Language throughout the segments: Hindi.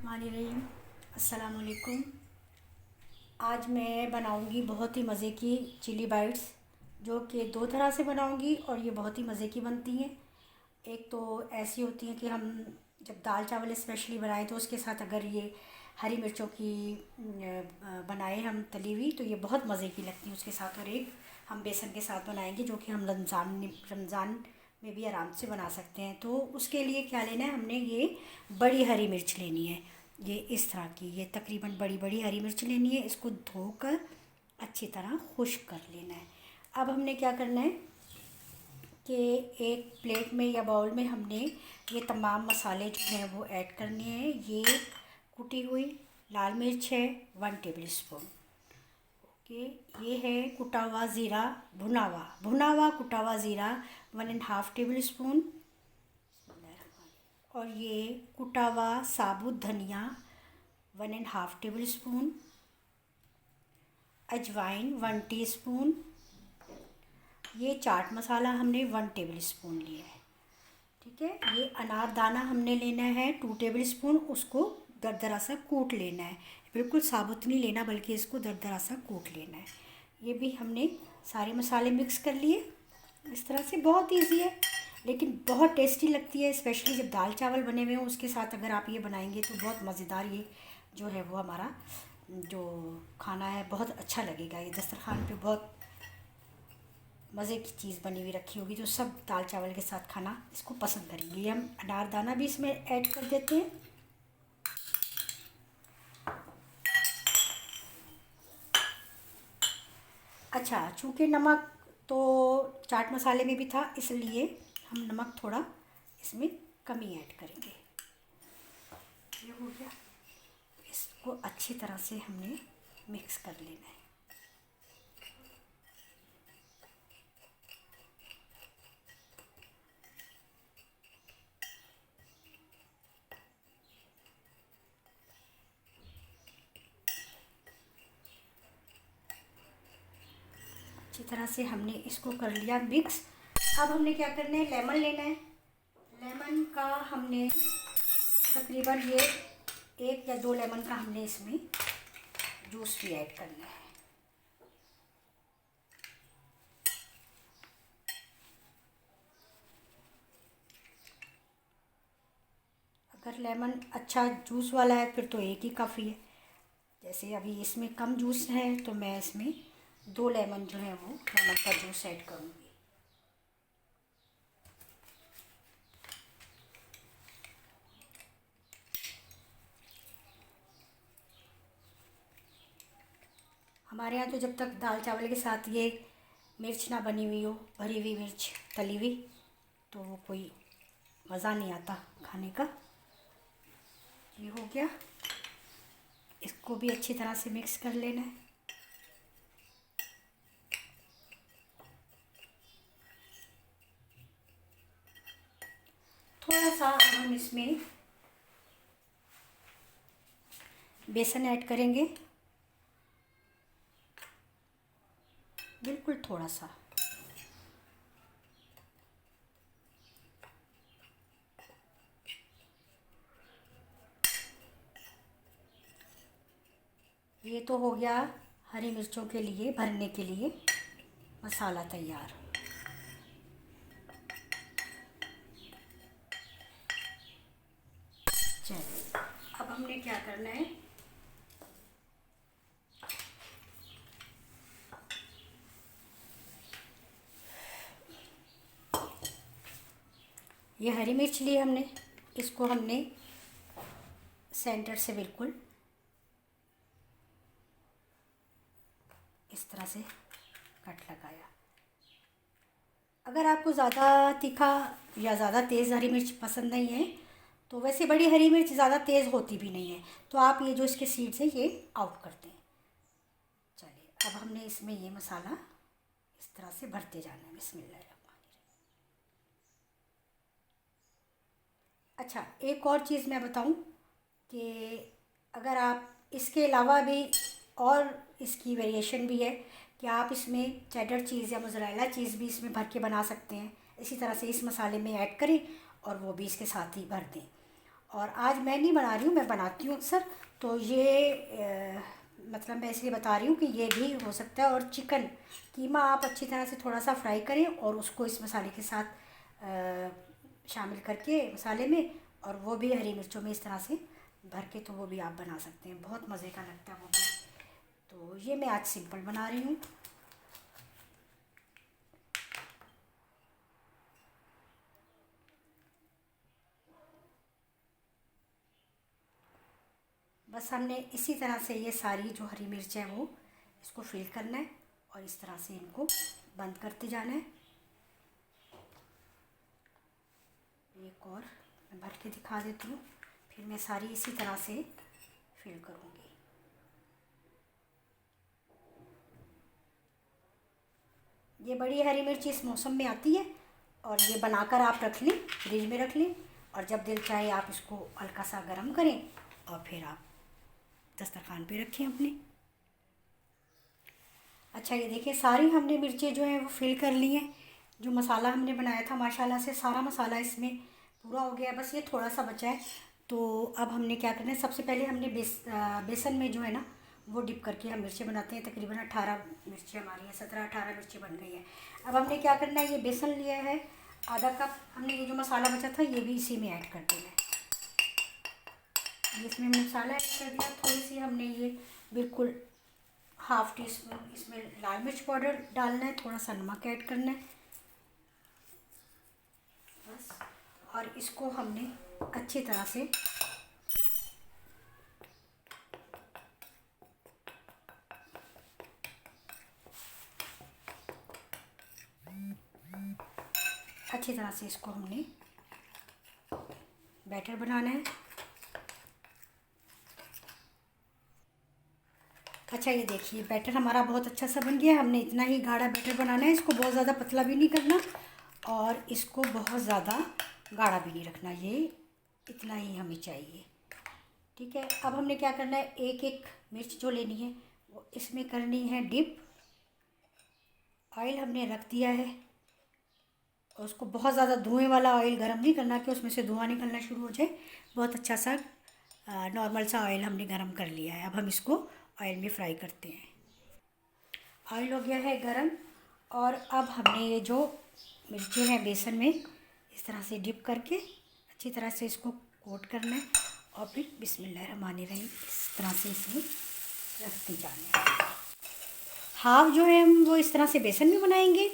बिस्मिल्लाहिर्रहमानिर्रहीम। अस्सलाम वालेकुम। आज मैं बनाऊंगी बहुत ही मज़े की चिली बाइट्स, जो कि दो तरह से बनाऊंगी और ये बहुत ही मज़े की बनती हैं। एक तो ऐसी होती हैं कि हम जब दाल चावल स्पेशली बनाएं तो उसके साथ अगर ये हरी मिर्चों की बनाए हम तली हुई, तो ये बहुत मज़े की लगती हैं उसके साथ। और एक हम बेसन के साथ बनाएंगे, जो कि हम रमज़ान में भी आराम से बना सकते हैं। तो उसके लिए क्या लेना है, हमने ये बड़ी हरी मिर्च लेनी है। ये इस तरह की, ये तकरीबन बड़ी बड़ी हरी मिर्च लेनी है। इसको धोकर अच्छी तरह खुश्क कर लेना है। अब हमने क्या करना है कि एक प्लेट में या बाउल में हमने ये तमाम मसाले जो हैं वो ऐड करने हैं। ये कुटी हुई लाल मिर्च है 1 टेबल स्पून। ओके, ये है कुटा हुआ ज़ीरा, भुना हुआ कुटा हुआ ज़ीरा 1.5 टेबल स्पून। और ये कुटा हुआ साबुत धनिया 1.5 टेबल स्पून। अजवाइन 1 टीस्पून। ये चाट मसाला हमने 1 टेबल स्पून लिया है। ठीक है, ये अनारदाना हमने लेना है 2 टेबल स्पून। उसको दरदरा सा कूट लेना है, बिल्कुल साबुत नहीं लेना, बल्कि इसको दरदरा सा कूट लेना है। ये भी हमने सारे मसाले मिक्स कर लिए। इस तरह से बहुत इजी है, लेकिन बहुत टेस्टी लगती है, स्पेशली जब दाल चावल बने हुए हों उसके साथ अगर आप ये बनाएंगे तो बहुत मज़ेदार ये जो है वो हमारा जो खाना है बहुत अच्छा लगेगा। ये दस्तरखान पे बहुत मज़े की चीज़ बनी हुई रखी होगी, जो सब दाल चावल के साथ खाना इसको पसंद करेंगे। ये हम अनारदाना भी इसमें ऐड कर देते हैं। अच्छा, चूँकि नमक तो चाट मसाले में भी था, इसलिए हम नमक थोड़ा इसमें कम ही ऐड करेंगे। ये हो गया। इसको अच्छी तरह से हमने मिक्स कर लेना है। अच्छी तरह से हमने इसको कर लिया मिक्स। अब हमने क्या करना है, लेमन लेना है। लेमन का हमने तकरीबन ये 1 या 2 लेमन का हमने इसमें जूस भी ऐड करना है। अगर लेमन अच्छा जूस वाला है फिर तो एक ही काफ़ी है। जैसे अभी इसमें कम जूस है तो मैं इसमें 2 लेमन जो है वो लेमन का जूस ऐड करूँगी। हमारे यहाँ तो जब तक दाल चावल के साथ ये मिर्च ना बनी हुई हो, भरी हुई मिर्च तली हुई, तो वो कोई मज़ा नहीं आता खाने का। ये हो गया। इसको भी अच्छी तरह से मिक्स कर लेना है। थोड़ा सा हम इसमें बेसन ऐड करेंगे, बिल्कुल थोड़ा सा। ये तो हो गया हरी मिर्चों के लिए भरने के लिए मसाला तैयार। चलिए, अब हमने क्या करना है, ये हरी मिर्च ली हमने, इसको हमने सेंटर से बिल्कुल इस तरह से कट लगाया। अगर आपको ज़्यादा तीखा या ज़्यादा तेज़ हरी मिर्च पसंद नहीं है, तो वैसे बड़ी हरी मिर्च ज़्यादा तेज़ होती भी नहीं है, तो आप ये जो इसके सीड्स हैं ये आउट करते हैं। चलिए, अब हमने इसमें ये मसाला इस तरह से भरते जाना है। बिस्मिल्लाहिर्रहमानिर्रहीम। अच्छा, एक और चीज़ मैं बताऊं कि अगर आप इसके अलावा भी और इसकी वेरिएशन भी है कि आप इसमें चेडर चीज़ या मोज़रेला चीज़ भी इसमें भर के बना सकते हैं। इसी तरह से इस मसाले में ऐड करें और वो भी इसके साथ ही भर दें। और आज मैं नहीं बना रही हूँ, मैं बनाती हूँ अक्सर, तो ये मतलब मैं इसलिए बता रही हूँ कि ये भी हो सकता है। और चिकन कीमा आप अच्छी तरह से थोड़ा सा फ्राई करें और उसको इस मसाले के साथ शामिल करके मसाले में, और वो भी हरी मिर्चों में इस तरह से भर के, तो वो भी आप बना सकते हैं, बहुत मज़े का लगता है वो भी। तो ये मैं आज सिंपल बना रही हूँ। बस हमने इसी तरह से ये सारी जो हरी मिर्च है वो इसको फिल करना है और इस तरह से इनको बंद करते जाना है। एक और मैं भर के दिखा देती हूँ, फिर मैं सारी इसी तरह से फिल करूँगी। ये बड़ी हरी मिर्च इस मौसम में आती है और ये बनाकर आप रख लें, फ्रिज में रख लें, और जब दिल चाहे आप इसको हल्का सा गर्म करें और फिर आप दस्तरखान पे रखें अपने। अच्छा, ये देखिए सारी हमने मिर्चें जो हैं वो फिल कर ली हैं। जो मसाला हमने बनाया था माशाल्लाह से सारा मसाला इसमें पूरा हो गया है, बस ये थोड़ा सा बचा है। तो अब हमने क्या करना है, सबसे पहले हमने बेसन में जो है ना वो डिप करके हम मिर्चें बनाते हैं। तकरीबन 18 मिर्चें हमारी हैं, 17-18 मिर्चें बन गई हैं। अब हमने क्या करना है, ये बेसन लिया है आधा कप, हमने ये जो मसाला बचा था ये भी इसी में ऐड कर देना है। इसमें मसाला ऐड कर दिया, थोड़ी सी हमने ये बिल्कुल हाफ़ टी स्पून इसमें लाल मिर्च पाउडर डालना है, थोड़ा सा नमक ऐड करना है बस। और इसको हमने अच्छी तरह से इसको हमने बैटर बनाना है। अच्छा, ये देखिए बैटर हमारा बहुत अच्छा सा बन गया। हमने इतना ही गाढ़ा बैटर बनाना है, इसको बहुत ज़्यादा पतला भी नहीं करना और इसको बहुत ज़्यादा गाढ़ा भी नहीं रखना, ये इतना ही हमें चाहिए। ठीक है, अब हमने क्या करना है, एक एक मिर्च जो लेनी है वो इसमें करनी है डिप। ऑयल हमने रख दिया है और उसको बहुत ज़्यादा धुएं वाला ऑयल गर्म नहीं करना कि उसमें से धुआं निकलना शुरू हो जाए। बहुत अच्छा सा नॉर्मल सा ऑयल हमने गर्म कर लिया है। अब हम इसको ऑयल में फ्राई करते हैं। ऑयल हो गया है गरम और अब हमने ये जो मिर्चें हैं बेसन में इस तरह से डिप करके अच्छी तरह से इसको कोट करना है और फिर बिस्मिल्लाहिर्रहमानिर्रहीम इस तरह से इसमें रखते जाना है। हाफ़ जो है हम वो इस तरह से बेसन में बनाएंगे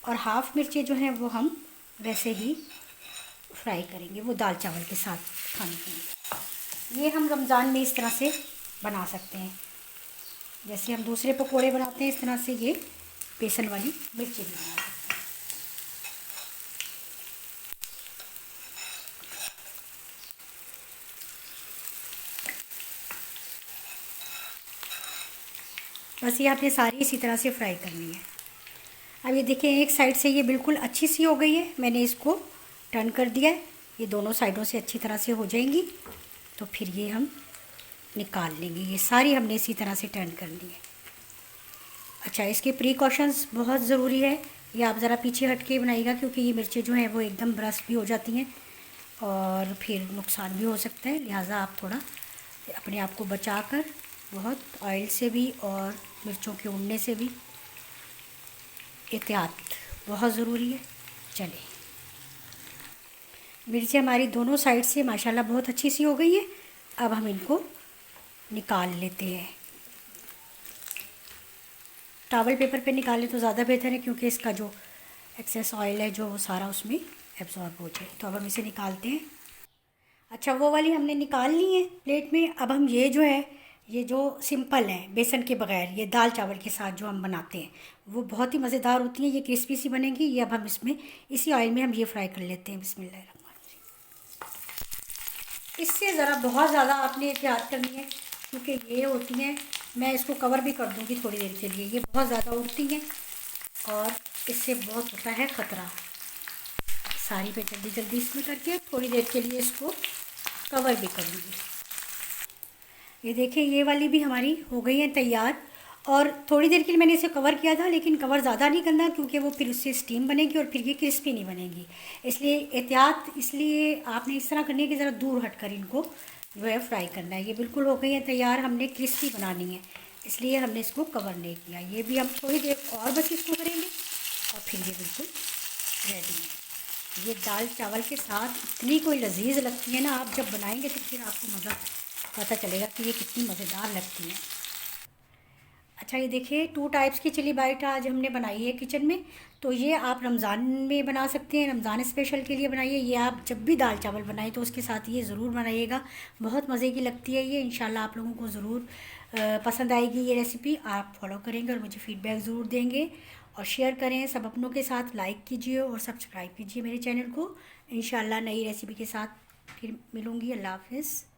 और हाफ़ मिर्चें जो हैं वो हम वैसे ही फ्राई करेंगे, वो दाल चावल के साथ खाने के लिए। ये हम रमज़ान में इस तरह से बना सकते हैं, जैसे हम दूसरे पकोड़े बनाते हैं इस तरह से ये बेसन वाली मिर्ची भी बना सकते हैं। बस ये आपने सारी इसी तरह से फ्राई करनी है। अब ये देखिए एक साइड से ये बिल्कुल अच्छी सी हो गई है, मैंने इसको टर्न कर दिया है, ये दोनों साइडों से अच्छी तरह से हो जाएंगी तो फिर ये हम निकाल लेंगे। ये सारी हमने इसी तरह से टर्न कर ली है। अच्छा, इसके प्रिकॉशंस बहुत ज़रूरी है, ये आप ज़रा पीछे हट के बनाइएगा क्योंकि ये मिर्चें जो हैं वो एकदम ब्रस्ट भी हो जाती हैं और फिर नुकसान भी हो सकता है। लिहाजा आप थोड़ा अपने आप को बचा कर, बहुत ऑयल से भी और मिर्चों के उड़ने से भी एहतियात बहुत ज़रूरी है। चलिए, मिर्चें हमारी दोनों साइड से माशाल्लाह बहुत अच्छी सी हो गई है। अब हम इनको निकाल लेते हैं। टॉवल पेपर पे निकालें तो ज़्यादा बेहतर है क्योंकि इसका जो एक्सेस ऑयल है जो सारा उसमें एब्जॉर्ब हो जाए। तो अब हम इसे निकालते हैं। अच्छा, वो वाली हमने निकाल ली है प्लेट में। अब हम ये जो है, ये जो सिंपल है बेसन के बगैर, ये दाल चावल के साथ जो हम बनाते हैं वो बहुत ही मज़ेदार होती हैं, ये क्रिस्पी सी बनेंगी। ये अब हम इसमें इसी ऑयल में हम ये फ्राई कर लेते हैं। बिस्मिल्लाहिर्रहमानिर्रहीम। इससे ज़रा बहुत ज़्यादा आपने एहतियात करनी है क्योंकि ये होती हैं, मैं इसको कवर भी कर दूँगी थोड़ी देर के लिए, ये बहुत ज़्यादा उड़ती हैं और इससे बहुत होता है ख़तरा। सारी पे जल्दी जल्दी इसमें करके थोड़ी देर के लिए इसको कवर भी करूँगी। ये देखिए ये वाली भी हमारी हो गई है तैयार और थोड़ी देर के लिए मैंने इसे कवर किया था, लेकिन कवर ज़्यादा नहीं करना क्योंकि वो फिर उससे स्टीम बनेगी और फिर ये क्रिस्पी नहीं बनेगी। इसलिए एहतियात, इसलिए आपने इस तरह करनी है कि ज़रा दूर हटकर इनको जो है फ्राई करना है। ये बिल्कुल हो गई है तैयार, हमने क्रिस्पी बनानी है, इसलिए हमने इसको कवर नहीं किया। ये भी हम थोड़ी देर और बस इसको करेंगे और फिर ये बिल्कुल रेडी है। ये दाल चावल के साथ इतनी कोई लजीज लगती है ना, आप जब बनाएंगे तो फिर आपको मज़ा पता चलेगा कि ये कितनी मज़ेदार लगती है। अच्छा, ये देखिए 2 टाइप्स की चिली बाइट आज हमने बनाई है किचन में। तो ये आप रमज़ान में बना सकते हैं, रमज़ान स्पेशल के लिए बनाइए। ये आप जब भी दाल चावल बनाएं तो उसके साथ ये ज़रूर बनाइएगा, बहुत मज़े की लगती है ये। इंशाल्लाह आप लोगों को ज़रूर पसंद आएगी ये रेसिपी। आप फॉलो करेंगे और मुझे फ़ीडबैक ज़रूर देंगे और शेयर करें सब अपनों के साथ। लाइक कीजिए और सब्सक्राइब कीजिए मेरे चैनल को। इंशाल्लाह नई रेसिपी के साथ फिर मिलूँगी। अल्लाह हाफ़िज़।